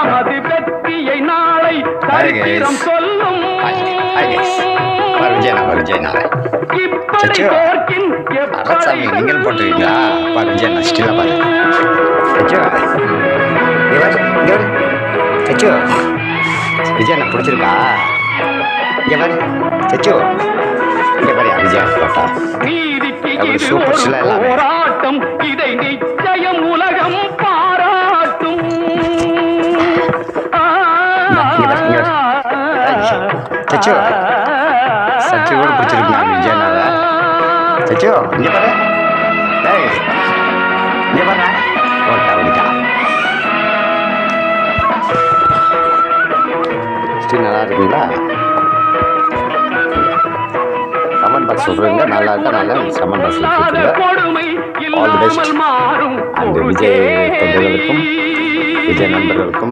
நமது வெற்றியை நாளை சரித்திரம் சொல்லும். நீங்கள் போட்டுருக்கீங்களா? விஜய் நஷ்டில பாரு சச்சு. விஜய் எனக்கு பிடிச்சிருக்கா? இங்க பாரு சச்சு, இங்க பாரு விஜய் போட்டா சூப்பர் ஸ்டில் எல்லாம் போராட்டம். இதை நிச்சயம் உலகம் பாராட்டும். சச்சு சச்சு கூட பிடிச்சிருக்கா விஜயனால? சச்சு இங்க பாரு, இங்க பாரு போட்டா விட்டா ஸ்டில் நல்லா இருக்குங்களா? கமெண்ட் பாக்ஸ் சொல்றீங்க, நல்லா இருக்கா? நல்லா கமெண்ட் பாக்ஸ் சொல்லுங்க. All the best. அந்த விஜய் தொண்டர்களுக்கும் விஜய் நண்பர்களுக்கும்